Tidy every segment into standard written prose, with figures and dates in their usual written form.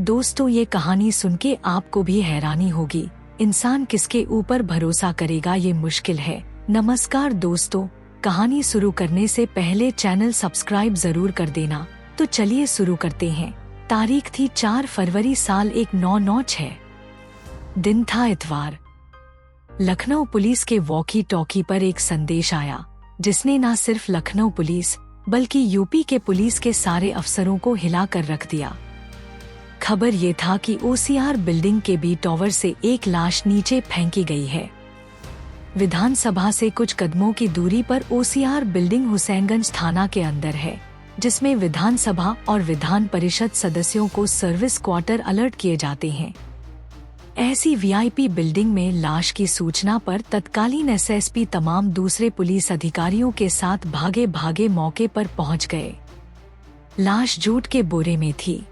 दोस्तों, ये कहानी सुन के आपको भी हैरानी होगी। इंसान किसके ऊपर भरोसा करेगा, ये मुश्किल है। नमस्कार दोस्तों, कहानी शुरू करने से पहले चैनल सब्सक्राइब जरूर कर देना। तो चलिए शुरू करते हैं। तारीख थी 4 फरवरी साल 1996। दिन था इतवार। लखनऊ पुलिस के वॉकी टॉकी पर एक संदेश आया, जिसने न सिर्फ लखनऊ पुलिस बल्कि यूपी के पुलिस के सारे अफसरों को हिला कर रख दिया। खबर ये था कि ओसीआर बिल्डिंग के बी टावर से एक लाश नीचे फेंकी गई है। विधानसभा से कुछ कदमों की दूरी पर ओसीआर बिल्डिंग हुसैनगंज थाना के अंदर है, जिसमें विधानसभा और विधान परिषद सदस्यों को सर्विस क्वार्टर अलर्ट किए जाते हैं। ऐसी वीआईपी बिल्डिंग में लाश की सूचना पर तत्कालीन एसएसपी तमाम दूसरे पुलिस अधिकारियों के साथ भागे भागे मौके पर पहुंच गए। लाश जूट के बोरे में थी।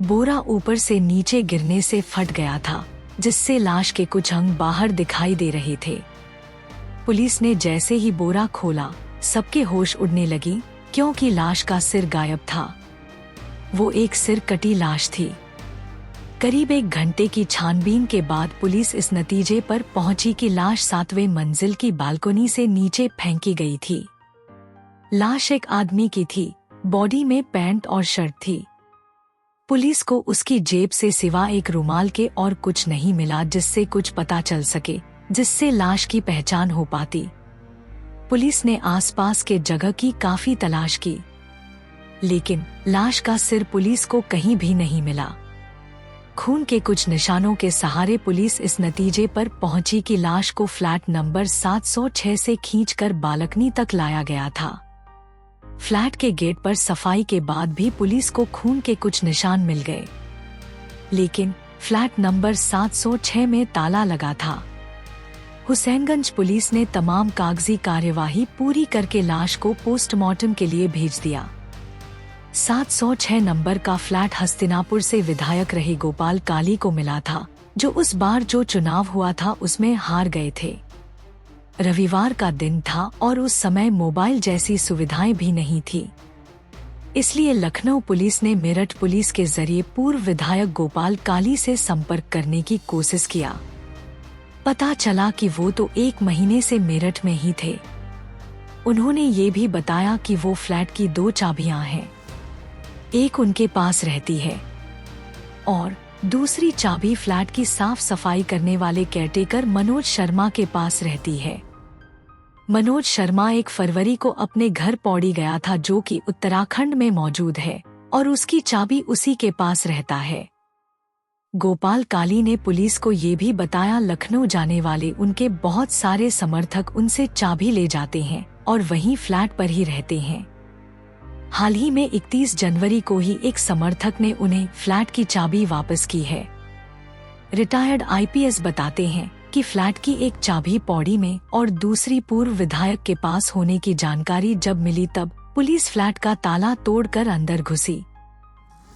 बोरा ऊपर से नीचे गिरने से फट गया था, जिससे लाश के कुछ अंग बाहर दिखाई दे रहे थे। पुलिस ने जैसे ही बोरा खोला, सबके होश उड़ने लगी, क्योंकि लाश का सिर गायब था। वो एक सिर कटी लाश थी। करीब 1 घंटे की छानबीन के बाद पुलिस इस नतीजे पर पहुंची कि लाश 7वें मंजिल की बालकनी से नीचे फेंकी गई थी। लाश एक आदमी की थी। बॉडी में पैंट और शर्ट थी। पुलिस को उसकी जेब से सिवा एक रुमाल के और कुछ नहीं मिला, जिससे कुछ पता चल सके, जिससे लाश की पहचान हो पाती। पुलिस ने आसपास के जगह की काफी तलाश की, लेकिन लाश का सिर पुलिस को कहीं भी नहीं मिला। खून के कुछ निशानों के सहारे पुलिस इस नतीजे पर पहुंची कि लाश को फ्लैट नंबर 706 से खींचकर बालकनी तक लाया गया था। फ्लैट के गेट पर सफाई के बाद भी पुलिस को खून के कुछ निशान मिल गए, लेकिन फ्लैट नंबर 706 में ताला लगा था। हुसैनगंज पुलिस ने तमाम कागजी कार्यवाही पूरी करके लाश को पोस्टमार्टम के लिए भेज दिया। 706 नंबर का फ्लैट हस्तिनापुर से विधायक रहे गोपाल काली को मिला था, जो उस बार जो चुनाव हुआ था उसमें हार गए थे। रविवार का दिन था और उस समय मोबाइल जैसी सुविधाएं भी नहीं थी। इसलिए लखनऊ पुलिस ने मेरठ पुलिस के जरिए पूर्व विधायक गोपाल काली से संपर्क करने की कोशिश किया। पता चला कि वो तो 1 महीने से मेरठ में ही थे। उन्होंने ये भी बताया कि वो फ्लैट की 2 चाबियां हैं, एक उनके पास रहती है और दूसरी चाबी फ्लैट की साफ सफाई करने वाले केयरटेकर मनोज शर्मा के पास रहती है। मनोज शर्मा 1 फरवरी को अपने घर पौड़ी गया था, जो कि उत्तराखंड में मौजूद है, और उसकी चाबी उसी के पास रहता है। गोपाल काली ने पुलिस को ये भी बताया, लखनऊ जाने वाले उनके बहुत सारे समर्थक उनसे चाबी ले जाते हैं और वहीं फ्लैट पर ही रहते हैं। हाल ही में 31 जनवरी को ही एक समर्थक ने उन्हें फ्लैट की चाबी वापस की है। रिटायर्ड आईपीएस बताते हैं कि फ्लैट की एक चाबी पौड़ी में और दूसरी पूर्व विधायक के पास होने की जानकारी जब मिली, तब पुलिस फ्लैट का ताला तोड़कर अंदर घुसी।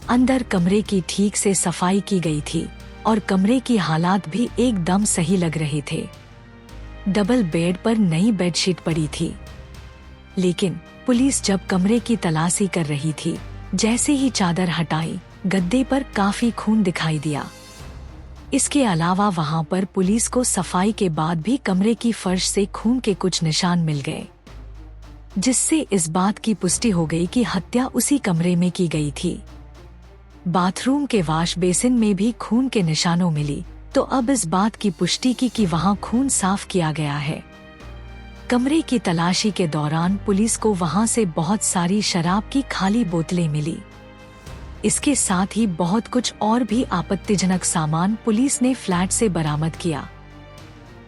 अंदर कमरे की ठीक से सफाई की गई थी और कमरे की हालात भी एकदम सही लग रहे थे। डबल बेड पर नई बेडशीट पड़ी थी, लेकिन पुलिस जब कमरे की तलाशी कर रही थी, जैसे ही चादर हटाई, गद्दे पर काफी खून दिखाई दिया। इसके अलावा वहां पर पुलिस को सफाई के बाद भी कमरे की फर्श से खून के कुछ निशान मिल गए, जिससे इस बात की पुष्टि हो गई कि हत्या उसी कमरे में की गई थी। बाथरूम के वॉश बेसिन में भी खून के निशानों मिली, तो अब इस बात की पुष्टि की कि वहां खून साफ किया गया है। कमरे की तलाशी के दौरान पुलिस को वहां से बहुत सारी शराब की खाली बोतलें मिली। इसके साथ ही बहुत कुछ और भी आपत्तिजनक सामान पुलिस ने फ्लैट से बरामद किया।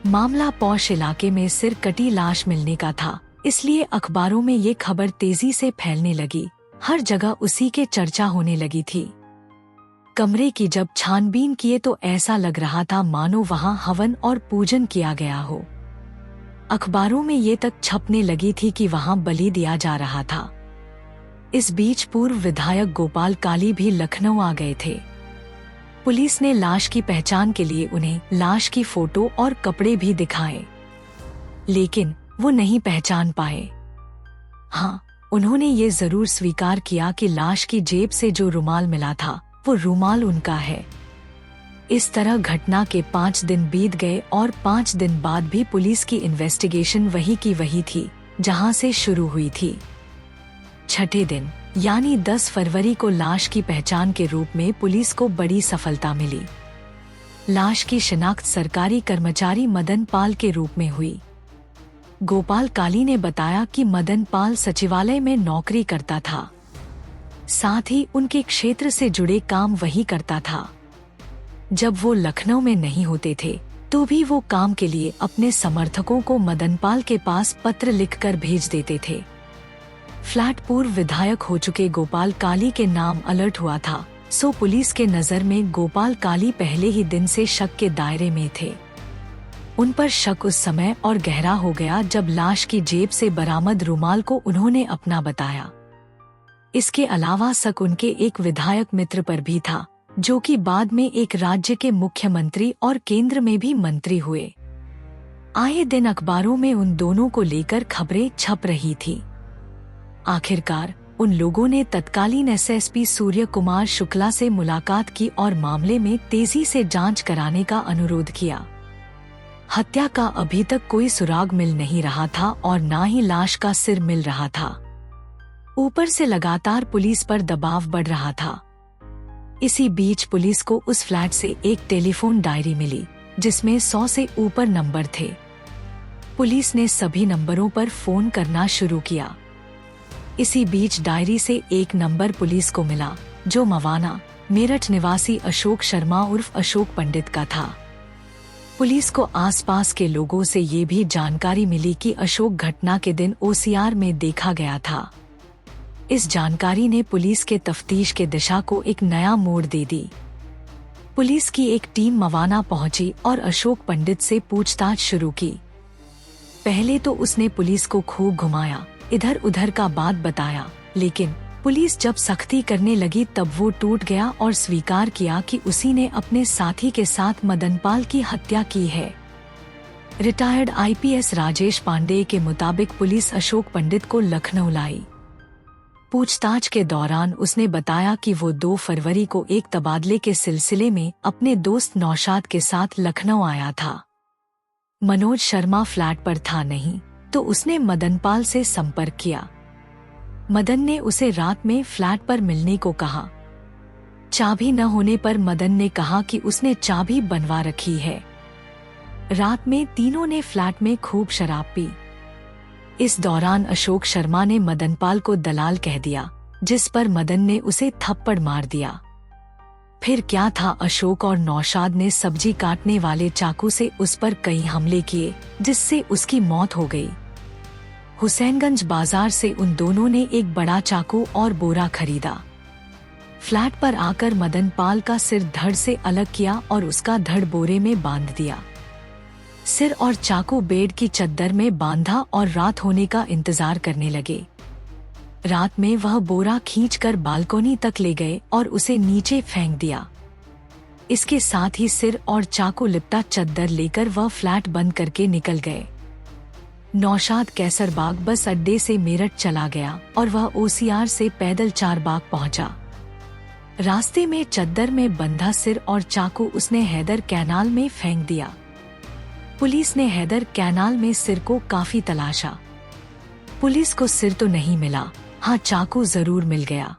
मामला पौष इलाके में सिर कटी लाश मिलने का था, इसलिए अखबारों में ये खबर तेजी से फैलने लगी। हर जगह उसी के चर्चा होने लगी थी। कमरे की जब छानबीन किए तो ऐसा लग रहा था मानो वहां हवन और पूजन किया गया हो। अखबारों में ये तक छपने लगी थी कि वहां बलि दिया जा रहा था। इस बीच पूर्व विधायक गोपाल काली भी लखनऊ आ गए थे। पुलिस ने लाश की पहचान के लिए उन्हें लाश की फोटो और कपड़े भी दिखाए, लेकिन वो नहीं पहचान पाए। हाँ, उन्होंने ये जरूर स्वीकार किया कि लाश की जेब से जो रुमाल मिला था वो रूमाल उनका है। इस तरह घटना के 5 दिन बीत गए और 5 दिन बाद भी पुलिस की इन्वेस्टिगेशन वही की वही थी जहां से शुरू हुई थी। छठे दिन यानी 10 फरवरी को लाश की पहचान के रूप में पुलिस को बड़ी सफलता मिली। लाश की शिनाख्त सरकारी कर्मचारी मदन पाल के रूप में हुई। गोपाल काली ने बताया कि मदन पाल सचिवालय में नौकरी करता था, साथ ही उनके क्षेत्र से जुड़े काम वही करता था। जब वो लखनऊ में नहीं होते थे तो भी वो काम के लिए अपने समर्थकों को मदन पाल के पास पत्र लिखकर भेज देते थे। फ्लैट पूर्व विधायक हो चुके गोपाल काली के नाम अलर्ट हुआ था, सो पुलिस के नजर में गोपाल काली पहले ही दिन से शक के दायरे में थे। उन पर शक उस समय और गहरा हो गया जब लाश की जेब से बरामद रुमाल को उन्होंने अपना बताया। इसके अलावा शक उनके एक विधायक मित्र पर भी था, जो कि बाद में एक राज्य के मुख्यमंत्री और केंद्र में भी मंत्री हुए। आए दिन अखबारों में उन दोनों को लेकर खबरें छप रही थी। आखिरकार उन लोगों ने तत्कालीन एसएसपी सूर्य कुमार शुक्ला से मुलाकात की और मामले में तेजी से जांच कराने का अनुरोध किया। हत्या का अभी तक कोई सुराग मिल नहीं रहा था और न ही लाश का सिर मिल रहा था। ऊपर से लगातार पुलिस पर दबाव बढ़ रहा था। इसी बीच पुलिस को उस फ्लैट से एक टेलीफोन डायरी मिली जिसमें 100 से ऊपर नंबर थे। पुलिस ने सभी नंबरों पर फोन करना शुरू किया। इसी बीच डायरी से एक नंबर पुलिस को मिला जो मवाना मेरठ निवासी अशोक शर्मा उर्फ अशोक पंडित का था। पुलिस को आसपास के लोगों से ये भी जानकारी मिली कि अशोक घटना के दिन ओसीआर में देखा गया था। इस जानकारी ने पुलिस के तफ्तीश के दिशा को एक नया मोड़ दे दी। पुलिस की एक टीम मवाना पहुंची और अशोक पंडित से पूछताछ शुरू की। पहले तो उसने पुलिस को खूब घुमाया, इधर उधर का बात बताया, लेकिन पुलिस जब सख्ती करने लगी तब वो टूट गया और स्वीकार किया कि उसी ने अपने साथी के साथ मदनपाल की हत्या की है। रिटायर्ड आईपीएस राजेश पांडे के मुताबिक पुलिस अशोक पंडित को लखनऊ लाई। पूछताछ के दौरान उसने बताया कि वो 2 फरवरी को एक तबादले के सिलसिले में अपने दोस्त नौशाद के साथ लखनऊ आया था। मनोज शर्मा फ्लैट पर था नहीं, तो उसने मदनपाल से संपर्क किया। मदन ने उसे रात में फ्लैट पर मिलने को कहा। चाबी न होने पर मदन ने कहा कि उसने चाबी बनवा रखी है। रात में तीनों ने फ्लैट में खूब शराब पी। इस दौरान अशोक शर्मा ने मदनपाल को दलाल कह दिया, जिस पर मदन ने उसे थप्पड़ मार दिया। फिर क्या था, अशोक और नौशाद ने सब्जी काटने वाले चाकू से उस पर कई हमले किए, जिससे उसकी मौत हो गई। हुसैनगंज बाजार से उन दोनों ने एक बड़ा चाकू और बोरा खरीदा। फ्लैट पर आकर मदनपाल का सिर धड़ से अलग किया और उसका धड़ बोरे में बांध दिया। सिर और चाकू बेड की चद्दर में बांधा और रात होने का इंतजार करने लगे। रात में वह बोरा खींचकर बालकोनी तक ले गए और उसे नीचे फेंक दिया। इसके साथ ही सिर और चाकू लिपटा चद्दर लेकर वह फ्लैट बंद करके निकल गए। नौशाद कैसरबाग बस अड्डे से मेरठ चला गया और वह ओसीआर से पैदल चारबाग पहुंचा। रास्ते में चद्दर में बंधा सिर और चाकू उसने हैदर कैनाल में फेंक दिया। पुलिस ने हैदर कैनाल में सिर को काफी तलाशा। पुलिस को सिर तो नहीं मिला, हाँ चाकू जरूर मिल गया।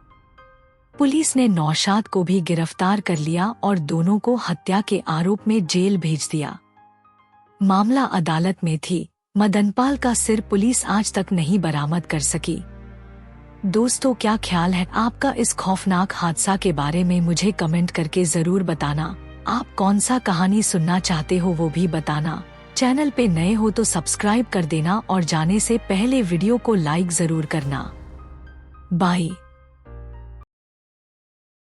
पुलिस ने नौशाद को भी गिरफ्तार कर लिया और दोनों को हत्या के आरोप में जेल भेज दिया। मामला अदालत में थी। मदनपाल का सिर पुलिस आज तक नहीं बरामद कर सकी। दोस्तों, क्या ख्याल है आपका इस खौफनाक हादसा के बारे में? मुझे कमेंट करके जरूर बताना। आप कौन सा कहानी सुनना चाहते हो वो भी बताना। चैनल पे नए हो तो सब्सक्राइब कर देना और जाने से पहले वीडियो को लाइक जरूर करना। बाय।